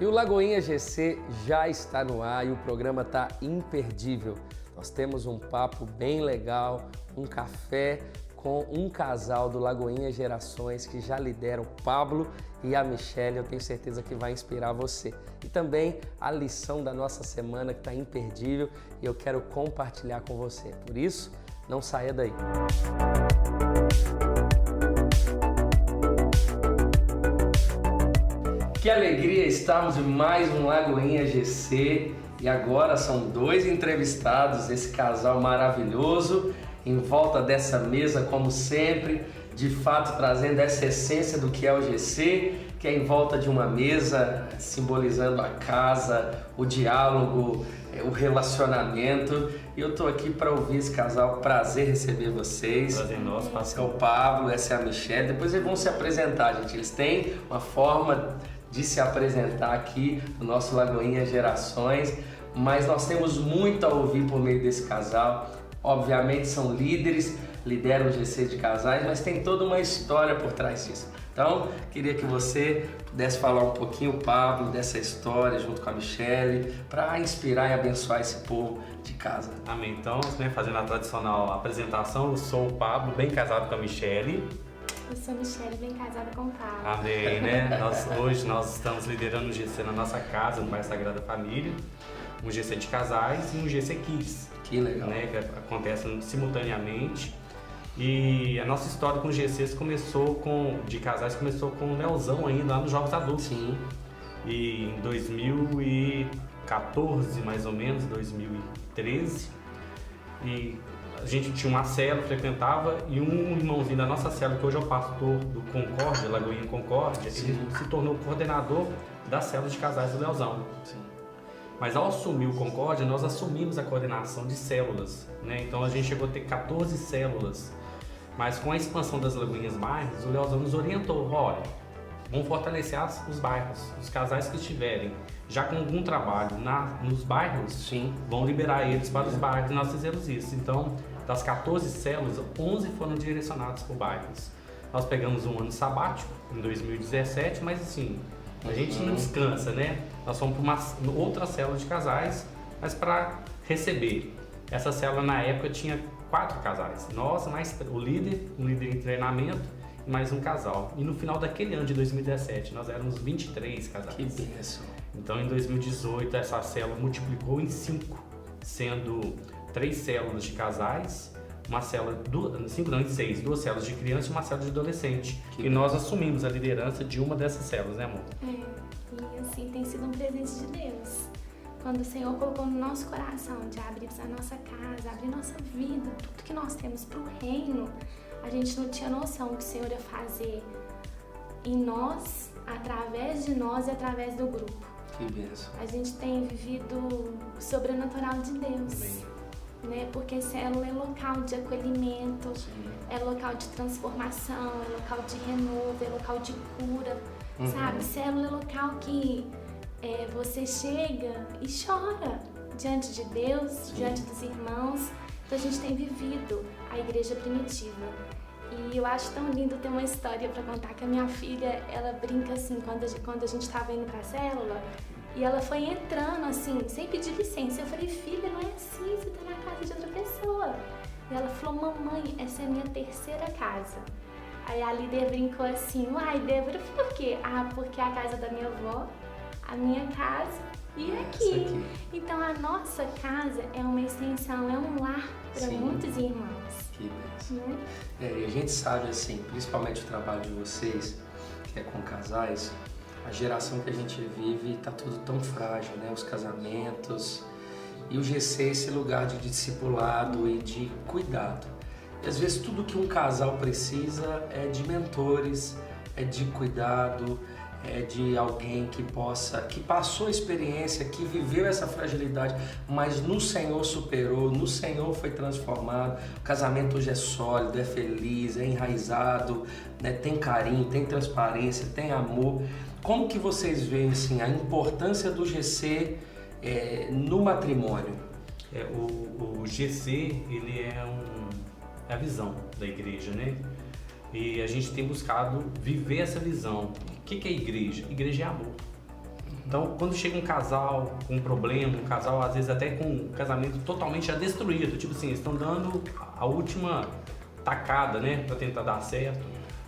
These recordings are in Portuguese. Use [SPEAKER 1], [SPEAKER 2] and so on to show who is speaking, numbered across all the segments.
[SPEAKER 1] E o Lagoinha GC já está no ar e o programa está imperdível. Nós temos um papo bem legal, um café com um casal do Lagoinha Gerações que já lidera o Pablo e a Michelle. Eu tenho certeza que vai inspirar você. E também a lição da nossa semana que está imperdível e eu quero compartilhar com você. Por isso, não saia daí. Que alegria estarmos em mais um Lagoinha GC e agora são dois entrevistados, esse casal maravilhoso, em volta dessa mesa como sempre, de fato trazendo essa essência do que é o GC, que é em volta de uma mesa, simbolizando a casa, o diálogo, o relacionamento. E eu tô aqui para ouvir esse casal, prazer receber vocês.
[SPEAKER 2] Prazer nosso,
[SPEAKER 1] Esse é o Pablo, essa é a Michelle, depois eles vão se apresentar, gente, eles têm uma forma de se apresentar aqui no nosso Lagoinha Gerações, mas nós temos muito a ouvir por meio desse casal. Obviamente são líderes, lideram o GC de casais, mas tem toda uma história por trás disso. Então, queria que você pudesse falar um pouquinho, Pablo, dessa história junto com a Michelle, para inspirar e abençoar esse povo de casa.
[SPEAKER 2] Amém. Então, fazendo a tradicional apresentação, eu sou o Pablo, bem casado com a Michelle.
[SPEAKER 3] Eu sou a Michelle, bem casada com o Pablo.
[SPEAKER 2] Amém, né? Hoje nós estamos liderando o GC na nossa casa, no bairro Sagrada Família, um GC de casais e um GC Kids.
[SPEAKER 1] Que legal.
[SPEAKER 2] Né? Que acontecem simultaneamente. E a nossa história com GCs de casais começou com o Leozão ainda lá nos Jogos Adultos.
[SPEAKER 1] Sim.
[SPEAKER 2] E em 2014, mais ou menos, 2013, e a gente tinha uma célula, frequentava, e um irmãozinho da nossa célula, que hoje é o pastor do Concórdia, Lagoinha Concórdia, ele se tornou coordenador da célula de casais do Leozão.
[SPEAKER 1] Sim.
[SPEAKER 2] Mas ao assumir o Concórdia, nós assumimos a coordenação de células, né? Então a gente chegou a ter 14 células. Mas com a expansão das Lagoinhas Bairros, o Leozão nos orientou, olha, vamos fortalecer os bairros, os casais que estiverem já com algum trabalho nos bairros,
[SPEAKER 1] Sim.
[SPEAKER 2] vão liberar eles para os bairros, e nós fizemos isso. Então, das 14 células, 11 foram direcionadas por bairros. Nós pegamos um ano sabático, em 2017, mas assim, a gente não descansa, né? Nós fomos para uma outra célula de casais, mas para receber. Essa célula na época tinha 4 casais, nós mais um líder em treinamento e mais um casal. E no final daquele ano de 2017 nós éramos 23 casais.
[SPEAKER 1] Que bênção.
[SPEAKER 2] Então em 2018 essa célula multiplicou em 5, sendo 3 células de casais, uma célula, 6, 2 células de criança e uma célula de adolescente. E nós assumimos a liderança de uma dessas células, né, amor?
[SPEAKER 3] E assim tem sido um presente de Deus. Quando o Senhor colocou no nosso coração de abrir a nossa casa, abrir nossa vida, tudo que nós temos para o reino, a gente não tinha noção que o Senhor ia fazer em nós, através de nós e através do grupo.
[SPEAKER 1] Que bênção.
[SPEAKER 3] A gente tem vivido o sobrenatural de Deus.
[SPEAKER 1] Amém.
[SPEAKER 3] Né? Porque célula é local de acolhimento, é local de transformação, é local de renovo, é local de cura, sabe? Célula é local que você chega e chora diante de Deus, diante dos irmãos. Então a gente tem vivido a igreja primitiva. E eu acho tão lindo ter uma história para contar, que a minha filha, ela brinca assim, quando a gente estava indo para a célula, e ela foi entrando assim, sem pedir licença. Eu falei, filha, não é assim, você tá na casa de outra pessoa. E ela falou, mamãe, essa é a minha 3ª casa. Aí a líder brincou assim, uai, Débora, por quê? Ah, porque é a casa da minha avó, a minha casa e aqui. Então a nossa casa é uma extensão, é um lar para muitos irmãos.
[SPEAKER 1] Que bênção. E a gente sabe assim, principalmente o trabalho de vocês, que é com casais, a geração que a gente vive está tudo tão frágil, né? Os casamentos e o GC é esse lugar de discipulado e de cuidado. E às vezes tudo que um casal precisa é de mentores, é de cuidado, é de alguém que passou a experiência, que viveu essa fragilidade, mas no Senhor superou, no Senhor foi transformado. O casamento hoje é sólido, é feliz, é enraizado, né? Tem carinho, tem transparência, tem amor. Como que vocês veem assim, a importância do GC no matrimônio?
[SPEAKER 2] O GC, ele é a visão da igreja, né? E a gente tem buscado viver essa visão. O que é igreja? Igreja é amor. Então, quando chega um casal com um problema, um casal às vezes até com um casamento totalmente já destruído, tipo assim, eles estão dando a última tacada, né, para tentar dar certo,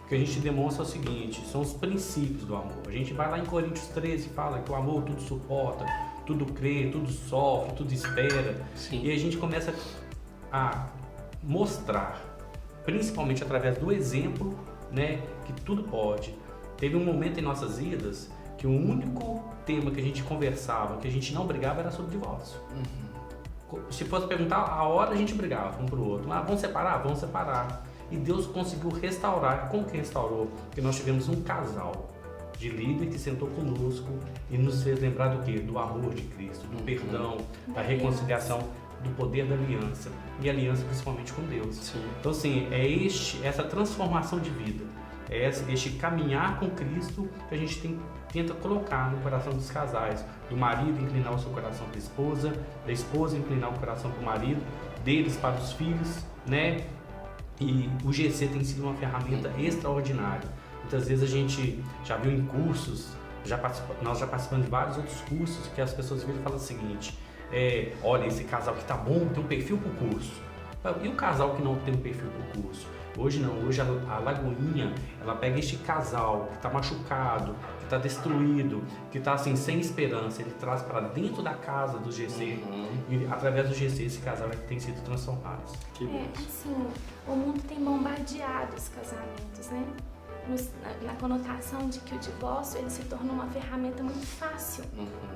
[SPEAKER 2] o que a gente demonstra é o seguinte, são os princípios do amor. A gente vai lá em Coríntios 13 e fala que o amor tudo suporta, tudo crê, tudo sofre, tudo espera.
[SPEAKER 1] Sim.
[SPEAKER 2] E a gente começa a mostrar, principalmente através do exemplo, né, que tudo pode. Teve um momento em nossas vidas que o único tema que a gente conversava, que a gente não brigava, era sobre divórcio. Se fosse perguntar, a hora a gente brigava um pro outro. Ah, vamos separar? Vamos separar. E Deus conseguiu restaurar. Como que restaurou? Porque nós tivemos um casal de líder que sentou conosco e nos fez lembrar do quê? Do amor de Cristo, do perdão, da reconciliação, do poder da aliança. E aliança principalmente com Deus.
[SPEAKER 1] Sim.
[SPEAKER 2] Então assim, é essa transformação de vida, é este caminhar com Cristo que a gente tenta colocar no coração dos casais, do marido inclinar o seu coração para a esposa, da esposa inclinar o coração para o marido, deles para os filhos, né? E o GC tem sido uma ferramenta extraordinária. Muitas vezes a gente já viu em cursos, nós já participamos de vários outros cursos que as pessoas viram e falam o seguinte, olha, esse casal que tá bom tem um perfil para o curso. E o casal que não tem um perfil para o curso? Hoje não, hoje a Lagoinha, ela pega este casal que está machucado, que está destruído, que está assim, sem esperança, ele traz para dentro da casa do GC e através do GC esse casal tem sido transformado.
[SPEAKER 3] Assim, o mundo tem bombardeado os casamentos, né? Na conotação de que o divórcio ele se tornou uma ferramenta muito fácil.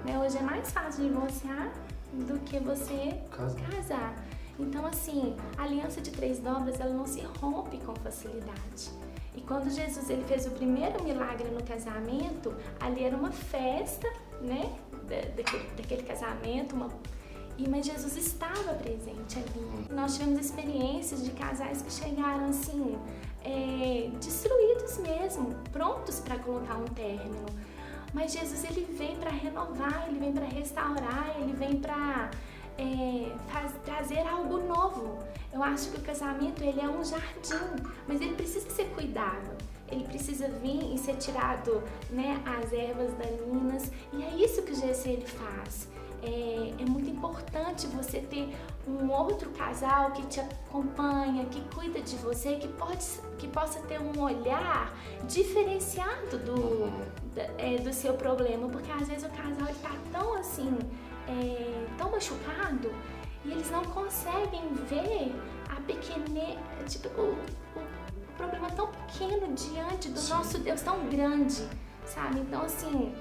[SPEAKER 3] Né? Hoje é mais fácil divorciar do que você casar. Então, assim, a aliança de 3 dobras, ela não se rompe com facilidade. E quando Jesus ele fez o primeiro milagre no casamento, ali era uma festa, né, daquele casamento, mas Jesus estava presente ali. Nós tivemos experiências de casais que chegaram, assim, destruídos mesmo, prontos para colocar um término. Mas Jesus, ele vem para renovar, ele vem para restaurar, ele vem para trazer algo novo. Eu acho que o casamento ele é um jardim, mas ele precisa ser cuidado. Ele precisa vir e ser tirado, né, as ervas daninhas. E é isso que o GC ele faz. É muito importante você ter um outro casal que te acompanha, que cuida de você, que possa ter um olhar diferenciado do seu problema, porque às vezes o casal está tão assim, tão machucado e eles não conseguem ver a pequenez, tipo, o problema tão pequeno diante do nosso Deus tão grande, sabe? Então assim,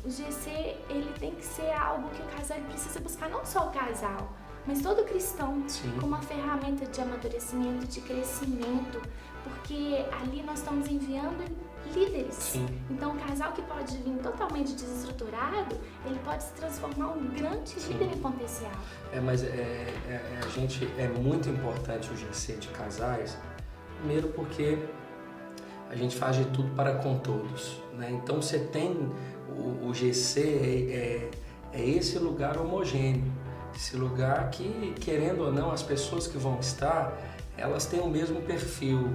[SPEAKER 3] o GC ele tem que ser algo que o casal precisa buscar, não só o casal, mas todo cristão, como uma ferramenta de amadurecimento, de crescimento, porque ali nós estamos enviando líderes. Sim. Então, um casal que pode vir totalmente desestruturado, ele pode se transformar um grande líder em potencial.
[SPEAKER 1] Mas a gente é muito importante o GC de casais, primeiro porque a gente faz de tudo para com todos, né? Então você tem o GC é esse lugar homogêneo, esse lugar que, querendo ou não, as pessoas que vão estar, elas têm o mesmo perfil,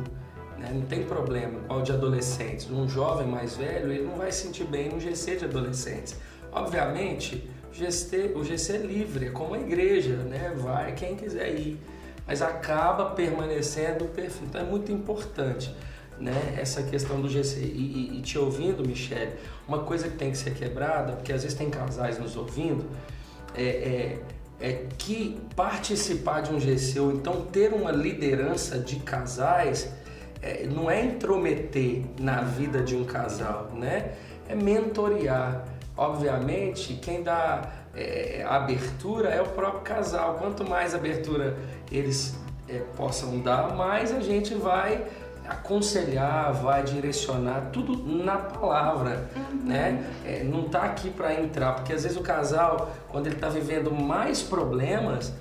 [SPEAKER 1] né? Não tem problema com o de adolescentes. Um jovem mais velho, ele não vai se sentir bem no GC de adolescentes. Obviamente, o GC é livre, é como a igreja, né? Vai quem quiser ir, mas acaba permanecendo o perfil. Então é muito importante, né, essa questão do GC. E te ouvindo, Michele, uma coisa que tem que ser quebrada, porque às vezes tem casais nos ouvindo, é que participar de um GC ou então ter uma liderança de casais não é intrometer na vida de um casal, né? É mentorear. Obviamente, quem dá a abertura é o próprio casal. Quanto mais abertura eles possam dar, mais a gente vai aconselhar, vai direcionar tudo na palavra, né? Não tá aqui para entrar, porque às vezes o casal, quando ele tá vivendo mais problemas,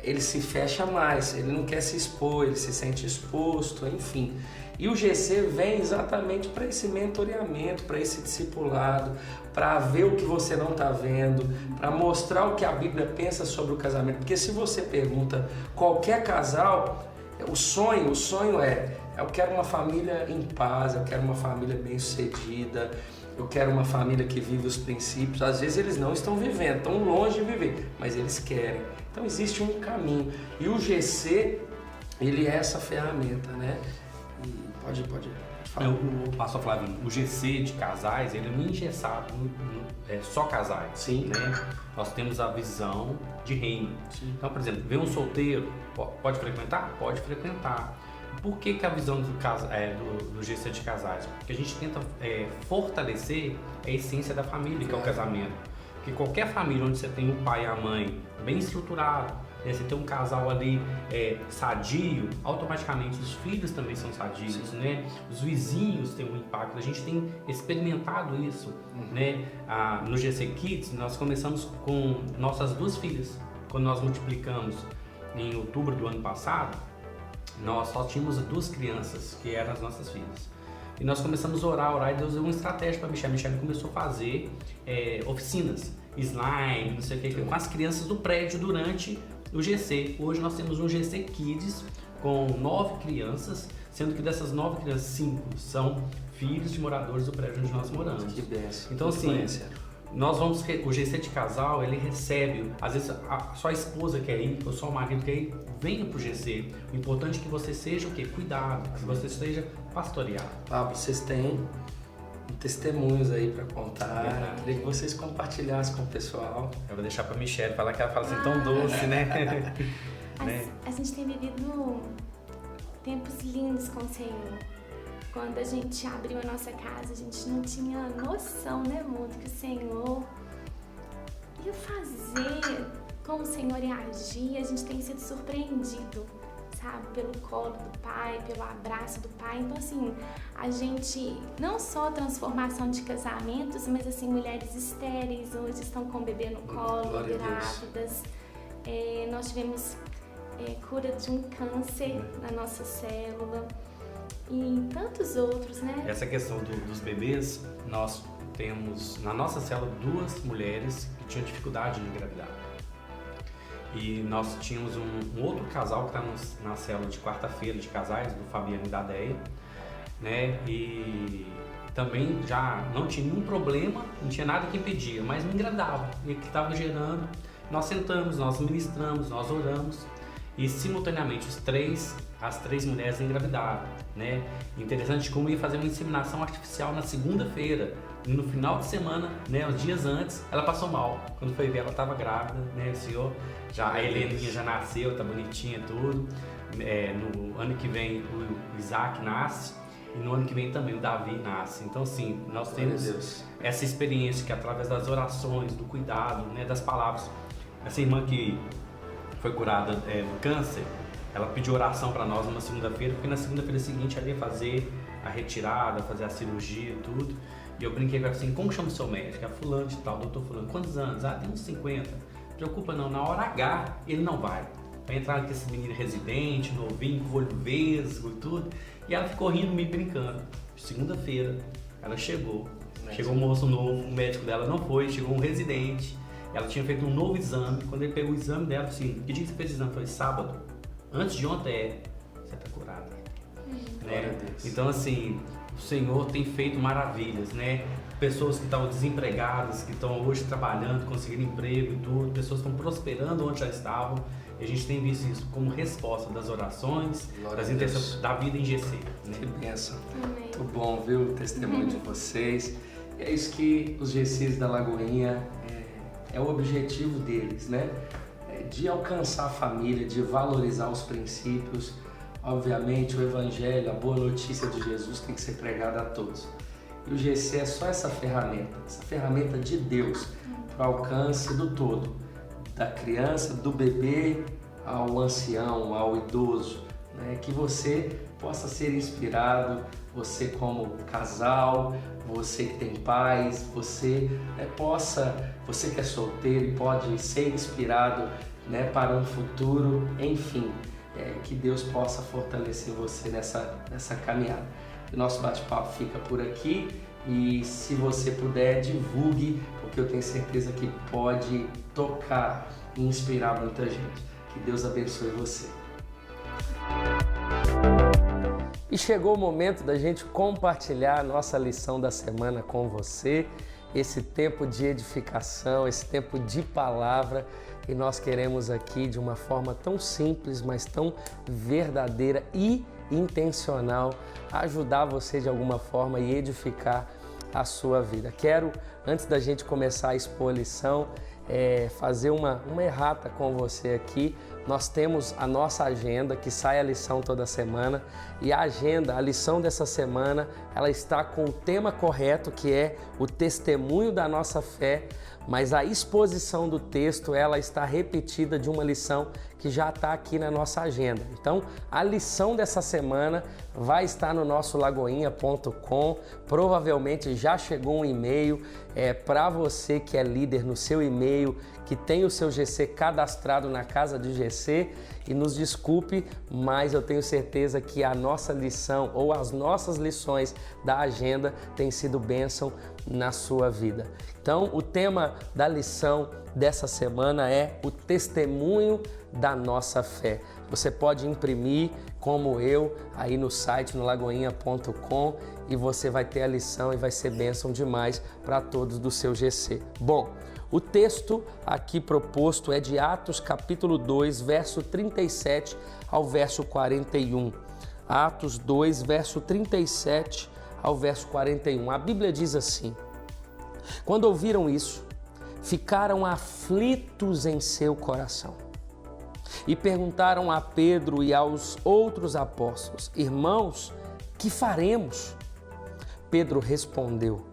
[SPEAKER 1] ele se fecha mais, ele não quer se expor, ele se sente exposto, enfim. E o GC vem exatamente para esse mentoreamento, para esse discipulado, para ver o que você não está vendo, para mostrar o que a Bíblia pensa sobre o casamento. Porque se você pergunta qualquer casal, o sonho é: eu quero uma família em paz, eu quero uma família bem-sucedida, eu quero uma família que vive os princípios. Às vezes eles não estão vivendo, estão longe de viver, mas eles querem. Então existe um caminho. E o GC, ele é essa ferramenta, né? E pode falar.
[SPEAKER 2] O pastor Flavinho, o GC de casais, ele não é engessado, é só casais.
[SPEAKER 1] Sim.
[SPEAKER 2] Né? Nós temos a visão de reino.
[SPEAKER 1] Sim.
[SPEAKER 2] Então, por exemplo, vê um solteiro, pode frequentar? Pode frequentar. Por que a visão do GC de casais? Porque a gente tenta fortalecer a essência da família, que é o casamento. Porque qualquer família onde você tem o pai e a mãe bem estruturado, né, você tem um casal ali sadio, automaticamente os filhos também são sadios, né? Os vizinhos têm um impacto. A gente tem experimentado isso, né? No GC Kids, nós começamos com nossas 2 filhas. Quando nós multiplicamos em outubro do ano passado, nós só tínhamos 2 crianças, que eram as nossas filhas. E nós começamos a orar, e Deus deu uma estratégia para a Michelle. A Michelle começou a fazer oficinas, slime, não sei o que, com as crianças do prédio durante o GC. Hoje nós temos um GC Kids com 9 crianças, sendo que dessas 9 crianças, 5 são filhos de moradores do prédio onde nós moramos.
[SPEAKER 1] Que benção.
[SPEAKER 2] Então assim, nós vamos, o GC de casal, ele recebe, às vezes só a esposa quer ir, ou só o marido quer ir, venha pro GC. O importante é que você seja o quê? Cuidado, que você seja pastoreado.
[SPEAKER 1] Pablo, vocês têm testemunhos aí para contar.
[SPEAKER 2] Verdade.
[SPEAKER 1] Queria que vocês compartilhassem com o pessoal.
[SPEAKER 2] Eu vou deixar pra Michelle falar, que ela fala assim tão doce, né?
[SPEAKER 3] A gente tem vivido tempos lindos com o Senhor. Quando a gente abriu a nossa casa, a gente não tinha noção, né, mundo, que o Senhor ia fazer, como o Senhor ia agir. A gente tem sido surpreendido, sabe, pelo colo do Pai, pelo abraço do Pai. Então, assim, a gente, não só transformação de casamentos, mas, assim, mulheres estéreis hoje estão com o bebê no colo, grávidas. Nós tivemos cura de um câncer na nossa célula. E tantos outros, né?
[SPEAKER 2] Essa questão dos bebês, nós temos na nossa célula 2 mulheres que tinham dificuldade de engravidar. E nós tínhamos um outro casal que está na célula de quarta-feira de casais, do Fabiano e da Deia, né? E também já não tinha nenhum problema, não tinha nada que impedia, mas não engravidava. E que estava gerando, nós sentamos, nós ministramos, nós oramos. E simultaneamente as três mulheres engravidaram, né? Interessante como ia fazer uma inseminação artificial na segunda-feira, e no final de semana, né, os dias antes, ela passou mal. Quando foi ver, ela estava grávida, né? O senhor, a Heleninha já nasceu, tá bonitinha tudo. No ano que vem o Isaac nasce, e no ano que vem também o Davi nasce. Então, assim, nós temos essa experiência que através das orações, do cuidado, né, das palavras. Essa irmã que foi curada do câncer, ela pediu oração para nós numa segunda-feira, porque na segunda-feira seguinte ela ia fazer a retirada, fazer a cirurgia e tudo. E eu brinquei com ela assim, como chama o seu médico? É fulano de tal, doutor fulano. Quantos anos? Tem uns 50. Preocupa não, na hora H ele não vai. Vai entrar com esse menino residente, novinho, com o olho vesgo e tudo. E ela ficou rindo, me brincando. Segunda-feira, ela chegou um moço novo, o médico dela não foi, chegou um residente. Ela tinha feito um novo exame. Quando ele pegou o exame dela, assim, que dia que você fez o exame? Foi sábado. Antes de ontem, você tá curada. Né? Então, assim, o Senhor tem feito maravilhas, né? Pessoas que estavam desempregadas, que estão hoje trabalhando, conseguindo emprego e tudo. Pessoas que estão prosperando onde já estavam. E a gente tem visto isso como resposta das orações, das intenções da vida em GC. Né?
[SPEAKER 1] Que bênção. Muito bom, viu, o testemunho de vocês. E é isso que os GCs da Lagoinha é o objetivo deles, né? De alcançar a família, de valorizar os princípios. Obviamente, o Evangelho, a boa notícia de Jesus tem que ser pregada a todos. E o GC é só essa ferramenta de Deus para o alcance do todo, da criança, do bebê ao ancião, ao idoso, né? Que você possa ser inspirado, você como casal, você que tem pais, você você que é solteiro e pode ser inspirado, né, para um futuro, enfim, que Deus possa fortalecer você nessa caminhada. O nosso bate-papo fica por aqui e se você puder, divulgue, porque eu tenho certeza que pode tocar e inspirar muita gente. Que Deus abençoe você. E chegou o momento da gente compartilhar a nossa lição da semana com você, esse tempo de edificação, esse tempo de palavra, e nós queremos aqui de uma forma tão simples, mas tão verdadeira e intencional, ajudar você de alguma forma e edificar a sua vida. Quero, antes da gente começar a expor a lição, fazer uma errata com você aqui. Nós temos a nossa agenda, que sai a lição toda semana, e a lição dessa semana, ela está com o tema correto, que é o testemunho da nossa fé, mas a exposição do texto, ela está repetida de uma lição que já está aqui na nossa agenda. Então, a lição dessa semana vai estar no nosso lagoinha.com, provavelmente já chegou um e-mail para você que é líder no seu e-mail, que tem o seu GC cadastrado na casa de GC, e nos desculpe, mas eu tenho certeza que a nossa lição ou as nossas lições da agenda têm sido bênção na sua vida. Então, o tema da lição dessa semana é o testemunho da nossa fé. Você pode imprimir, como eu, aí no site, no lagoinha.com, e você vai ter a lição e vai ser bênção demais para todos do seu GC. Bom, o texto aqui proposto é de Atos capítulo 2, verso 37 ao verso 41. Atos 2, verso 37 ao verso 41. A Bíblia diz assim: quando ouviram isso, ficaram aflitos em seu coração e perguntaram a Pedro e aos outros apóstolos: irmãos, que faremos? Pedro respondeu: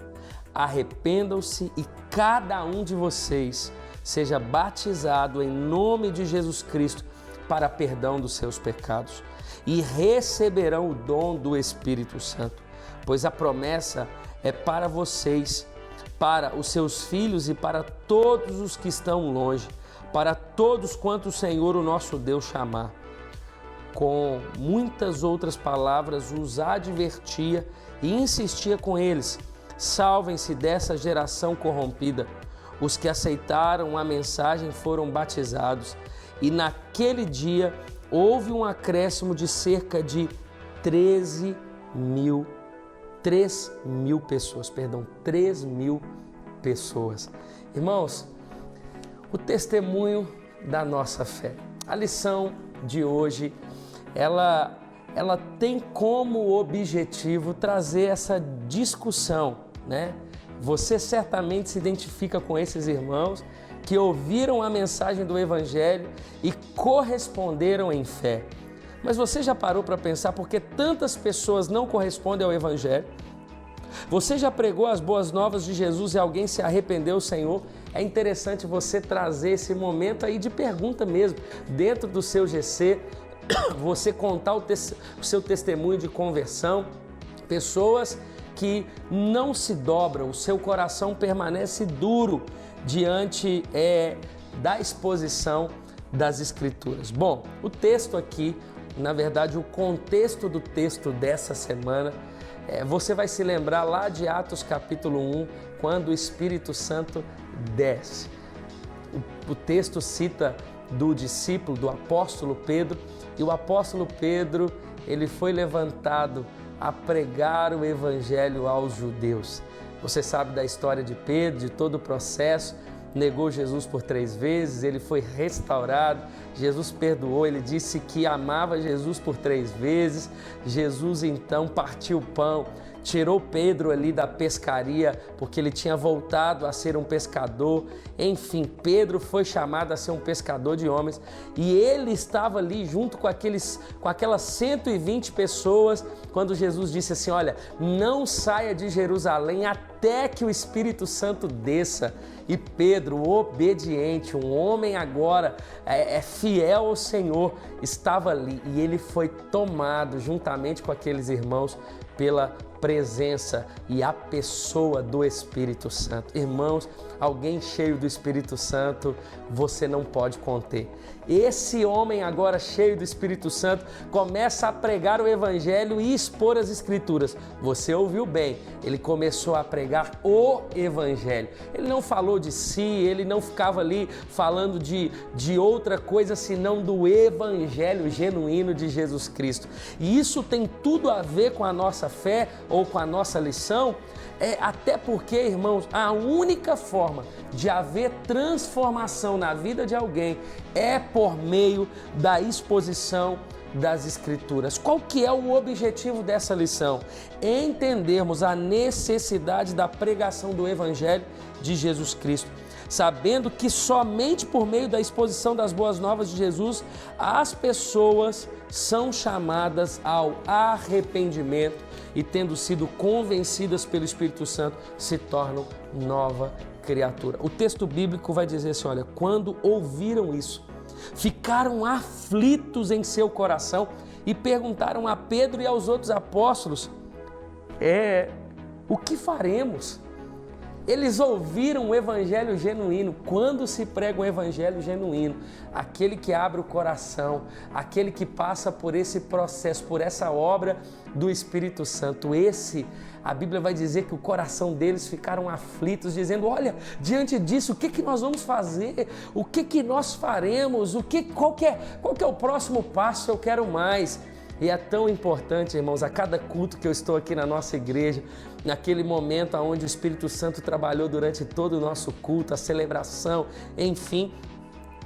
[SPEAKER 1] arrependam-se e cada um de vocês seja batizado em nome de Jesus Cristo para perdão dos seus pecados, e receberão o dom do Espírito Santo, pois a promessa é para vocês, para os seus filhos e para todos os que estão longe, para todos quanto o Senhor, o nosso Deus, chamar. Com muitas outras palavras os advertia e insistia com eles: salvem-se dessa geração corrompida. Os que aceitaram a mensagem foram batizados, e naquele dia houve um acréscimo de cerca de 3 mil pessoas. Irmãos, o testemunho da nossa fé. A lição de hoje, ela tem como objetivo trazer essa discussão, né? Você certamente se identifica com esses irmãos que ouviram a mensagem do Evangelho e corresponderam em fé. Mas você já parou para pensar por que tantas pessoas não correspondem ao Evangelho? Você já pregou as boas novas de Jesus e alguém se arrependeu, Senhor? É interessante você trazer esse momento aí de pergunta mesmo, dentro do seu GC, você contar o seu testemunho de conversão. Pessoas que não se dobram, o seu coração permanece duro diante da exposição das Escrituras. Bom, o texto aqui, na verdade, o contexto do texto dessa semana, você vai se lembrar lá de Atos capítulo 1, quando o Espírito Santo desce. O texto cita do discípulo, do apóstolo Pedro, e o apóstolo Pedro, ele foi levantado a pregar o Evangelho aos judeus. Você sabe da história de Pedro, de todo o processo. Negou Jesus por 3 vezes, ele foi restaurado, Jesus perdoou, ele disse que amava Jesus por 3 vezes. Jesus então partiu o pão, tirou Pedro ali da pescaria, porque ele tinha voltado a ser um pescador. Enfim, Pedro foi chamado a ser um pescador de homens, e ele estava ali junto com aquelas 120 pessoas, quando Jesus disse assim: olha, não saia de Jerusalém até que o Espírito Santo desça. E Pedro, obediente, um homem agora fiel ao Senhor, estava ali, e ele foi tomado juntamente com aqueles irmãos pela presença e a pessoa do Espírito Santo. Irmãos, alguém cheio do Espírito Santo, você não pode conter. Esse homem agora cheio do Espírito Santo começa a pregar o Evangelho e expor as Escrituras. Você ouviu bem, ele começou a pregar o Evangelho. Ele não falou de si, ele não ficava ali falando de outra coisa senão do Evangelho genuíno de Jesus Cristo. E isso tem tudo a ver com a nossa fé ou com a nossa lição, até porque, irmãos, a única forma de haver transformação na vida de alguém é por meio da exposição das Escrituras. Qual que é o objetivo dessa lição? Entendermos a necessidade da pregação do Evangelho de Jesus Cristo, sabendo que somente por meio da exposição das boas novas de Jesus, as pessoas são chamadas ao arrependimento e, tendo sido convencidas pelo Espírito Santo, se tornam nova criatura. O texto bíblico vai dizer assim, olha, quando ouviram isso, ficaram aflitos em seu coração e perguntaram a Pedro e aos outros apóstolos, o que faremos? Eles ouviram o Evangelho genuíno. Quando se prega um Evangelho genuíno, aquele que abre o coração, aquele que passa por esse processo, por essa obra do Espírito Santo, a Bíblia vai dizer que o coração deles ficaram aflitos, dizendo, olha, diante disso, o que nós vamos fazer? O que nós faremos? Qual que é o próximo passo? Eu quero mais. E é tão importante, irmãos, a cada culto que eu estou aqui na nossa igreja, naquele momento onde o Espírito Santo trabalhou durante todo o nosso culto, a celebração, enfim,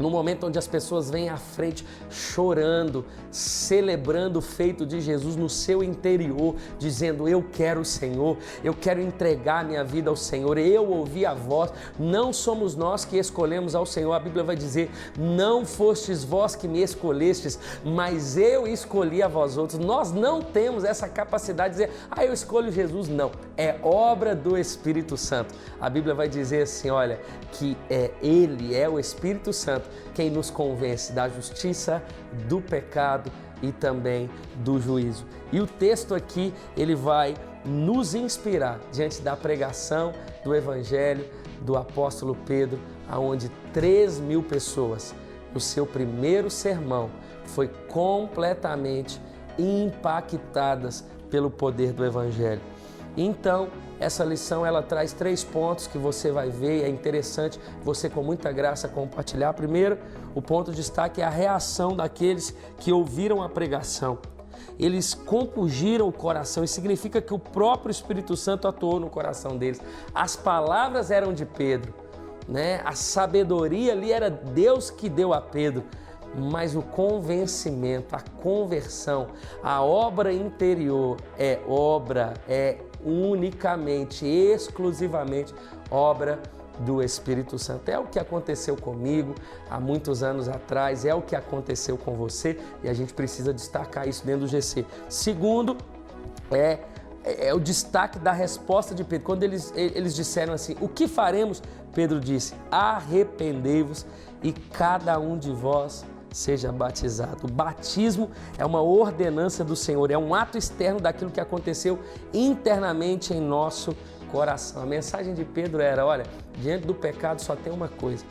[SPEAKER 1] no momento onde as pessoas vêm à frente chorando, celebrando o feito de Jesus no seu interior, dizendo, eu quero o Senhor, eu quero entregar minha vida ao Senhor, eu ouvi a voz, não somos nós que escolhemos ao Senhor, a Bíblia vai dizer, não fostes vós que me escolhestes, mas eu escolhi a vós outros. Nós não temos essa capacidade de dizer, eu escolho Jesus, não, é obra do Espírito Santo. A Bíblia vai dizer assim, olha, que Ele é o Espírito Santo quem nos convence da justiça, do pecado e também do juízo. E o texto aqui, ele vai nos inspirar diante da pregação do Evangelho do apóstolo Pedro, aonde 3.000 pessoas, no seu primeiro sermão, foi completamente impactadas pelo poder do Evangelho. Então, essa lição, ela traz 3 pontos que você vai ver, é interessante você com muita graça compartilhar. Primeiro, o ponto de destaque é a reação daqueles que ouviram a pregação. Eles compungiram o coração, isso significa que o próprio Espírito Santo atuou no coração deles. As palavras eram de Pedro, né? A sabedoria ali era Deus que deu a Pedro, mas o convencimento, a conversão, a obra interior é unicamente, exclusivamente obra do Espírito Santo. É o que aconteceu comigo há muitos anos atrás, é o que aconteceu com você e a gente precisa destacar isso dentro do GC. Segundo, é o destaque da resposta de Pedro. Quando eles disseram assim, o que faremos? Pedro disse, arrependei-vos e cada um de vós seja batizado. O batismo é uma ordenança do Senhor, é um ato externo daquilo que aconteceu internamente em nosso coração. A mensagem de Pedro era, olha, diante do pecado só tem uma coisa,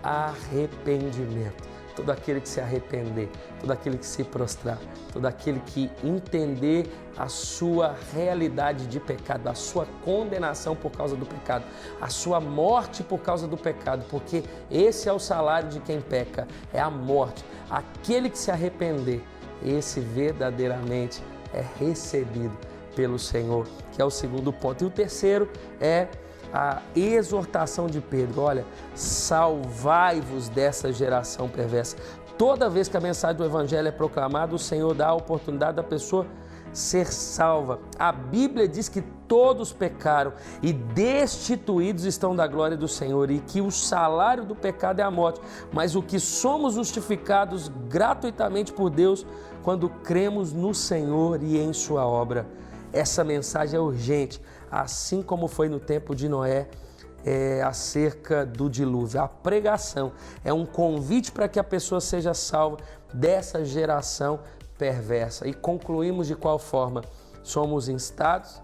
[SPEAKER 1] arrependimento. Todo aquele que se arrepender, todo aquele que se prostrar, todo aquele que entender a sua realidade de pecado, a sua condenação por causa do pecado, a sua morte por causa do pecado, porque esse é o salário de quem peca, é a morte. Aquele que se arrepender, esse verdadeiramente é recebido pelo Senhor, que é o segundo ponto. E o terceiro é a exortação de Pedro, olha, salvai-vos dessa geração perversa. Toda vez que a mensagem do Evangelho é proclamada, o Senhor dá a oportunidade da pessoa ser salva. A Bíblia diz que todos pecaram e destituídos estão da glória do Senhor e que o salário do pecado é a morte, mas o que somos justificados gratuitamente por Deus quando cremos no Senhor e em sua obra. Essa mensagem é urgente, assim como foi no tempo de Noé, acerca do dilúvio. A pregação é um convite para que a pessoa seja salva dessa geração perversa. E concluímos de qual forma? Somos instados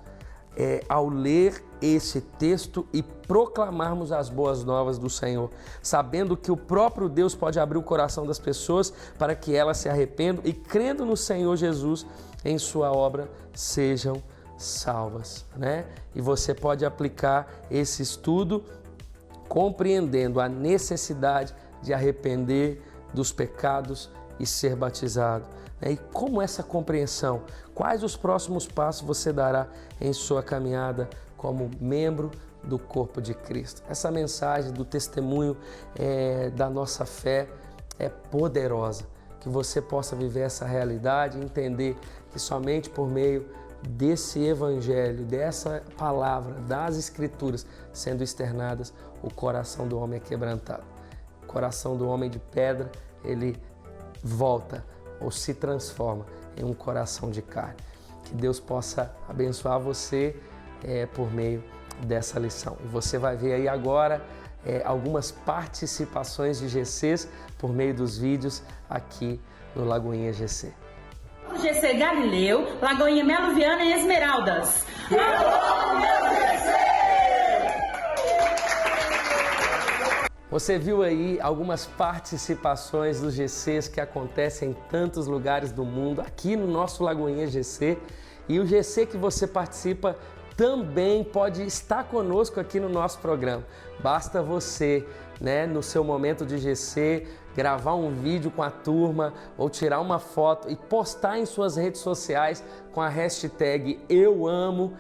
[SPEAKER 1] ao ler esse texto e proclamarmos as boas novas do Senhor, sabendo que o próprio Deus pode abrir o coração das pessoas para que elas se arrependam e, crendo no Senhor Jesus, em sua obra, sejam salvas, né? E você pode aplicar esse estudo compreendendo a necessidade de arrepender dos pecados e ser batizado. E como essa compreensão? Quais os próximos passos você dará em sua caminhada como membro do corpo de Cristo? Essa mensagem do testemunho da nossa fé é poderosa. Que você possa viver essa realidade e entender que somente por meio desse evangelho, dessa palavra, das escrituras sendo externadas, o coração do homem é quebrantado. O coração do homem de pedra, ele volta ou se transforma em um coração de carne. Que Deus possa abençoar você por meio dessa lição. E você vai ver aí agora algumas participações de GCs por meio dos vídeos aqui no Lagoinha GC.
[SPEAKER 4] GC Galileu, Lagoinha Melo Viana e Esmeraldas.
[SPEAKER 1] Você viu aí algumas participações dos GCs que acontecem em tantos lugares do mundo, aqui no nosso Lagoinha GC. E o GC que você participa também pode estar conosco aqui no nosso programa. Basta você, no seu momento de GC, gravar um vídeo com a turma ou tirar uma foto e postar em suas redes sociais com a hashtag #EuAmoMeuGC.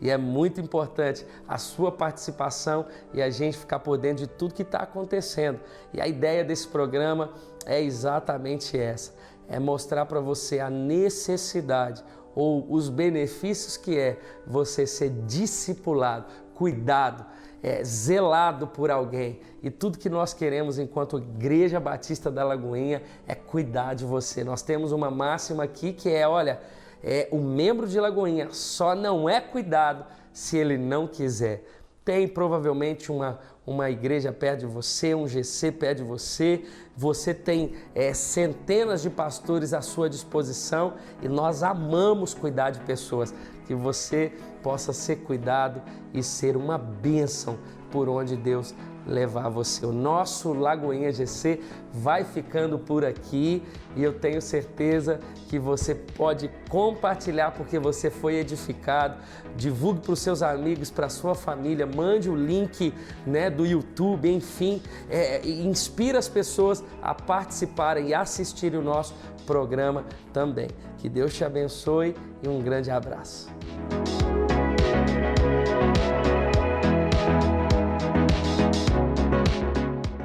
[SPEAKER 1] E é muito importante a sua participação e a gente ficar por dentro de tudo que está acontecendo. E a ideia desse programa é exatamente essa, é mostrar para você a necessidade ou os benefícios que é você ser discipulado, cuidado, zelado por alguém. E tudo que nós queremos enquanto Igreja Batista da Lagoinha é cuidar de você. Nós temos uma máxima aqui que o membro de Lagoinha só não é cuidado se ele não quiser. Tem provavelmente uma igreja perto de você, um GC perto de você, você tem centenas de pastores à sua disposição e nós amamos cuidar de pessoas. Que você possa ser cuidado e ser uma bênção por onde Deus levar você. O nosso Lagoinha GC vai ficando por aqui e eu tenho certeza que você pode compartilhar porque você foi edificado. Divulgue para os seus amigos, para a sua família, mande o link do YouTube, enfim, inspira as pessoas a participarem e assistirem o nosso programa também. Que Deus te abençoe e um grande abraço.